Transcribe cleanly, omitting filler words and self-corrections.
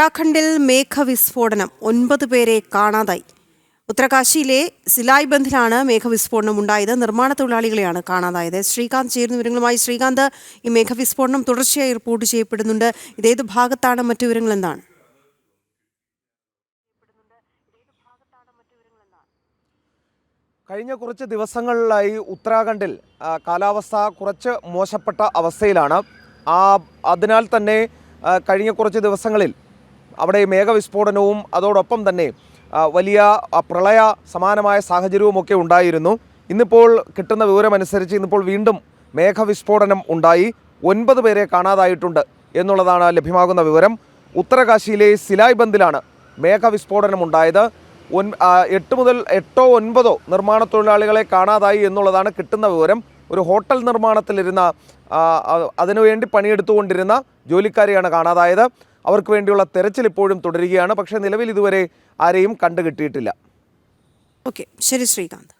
ഉത്തരാഖണ്ഡിൽ മേഘവിസ്ഫോടനം 9 പേരെ കാണാതായി. ഉത്തരകാശിയിലെ സിലായ് ബന്ധിലാണ് മേഘവിസ്ഫോടനം ഉണ്ടായത്. നിർമ്മാണ തൊഴിലാളികളെയാണ് കാണാതായത്. ശ്രീകാന്ത് ചേരുന്ന വിവരങ്ങളുമായി. ശ്രീകാന്ത്, ഈ മേഘവിസ്ഫോടനം തുടർച്ചയായി റിപ്പോർട്ട് ചെയ്യപ്പെടുന്നുണ്ട്. ഇതേത് ഭാഗത്താണ്? മറ്റു വിവരങ്ങൾ എന്താണ്? കഴിഞ്ഞ കുറച്ച് ദിവസങ്ങളിലായി ഉത്തരാഖണ്ഡിൽ കാലാവസ്ഥ കുറച്ച് മോശപ്പെട്ട അവസ്ഥയിലാണ്. അതിനാൽ തന്നെ കഴിഞ്ഞ കുറച്ച് ദിവസങ്ങളിൽ അവിടെ മേഘവിസ്ഫോടനവും അതോടൊപ്പം തന്നെ വലിയ പ്രളയ സമാനമായ സാഹചര്യവുമൊക്കെ ഉണ്ടായിരുന്നു. ഇന്നിപ്പോൾ കിട്ടുന്ന വിവരമനുസരിച്ച് ഇന്നിപ്പോൾ വീണ്ടും മേഘവിസ്ഫോടനം ഉണ്ടായി. 9 പേരെ കാണാതായിട്ടുണ്ട് എന്നുള്ളതാണ് ലഭ്യമാകുന്ന വിവരം. ഉത്തരകാശിയിലെ സിലായ് ബന്ധിലാണ് മേഘവിസ്ഫോടനം ഉണ്ടായത്. 8 മുതൽ 8 9 നിർമ്മാണ തൊഴിലാളികളെ കാണാതായി എന്നുള്ളതാണ് കിട്ടുന്ന വിവരം. ഒരു ഹോട്ടൽ നിർമ്മാണത്തിലിരുന്ന അതിനുവേണ്ടി പണിയെടുത്തുകൊണ്ടിരുന്ന ജോലിക്കാരെയാണ് കാണാതായത്. അവർക്ക് വേണ്ടിയുള്ള തെരച്ചിൽ ഇപ്പോഴും തുടരുകയാണ്. പക്ഷേ നിലവിൽ ഇതുവരെ ആരെയും കണ്ടുകിട്ടിയിട്ടില്ല. ഓക്കെ, ശരി ശ്രീകാന്ത്.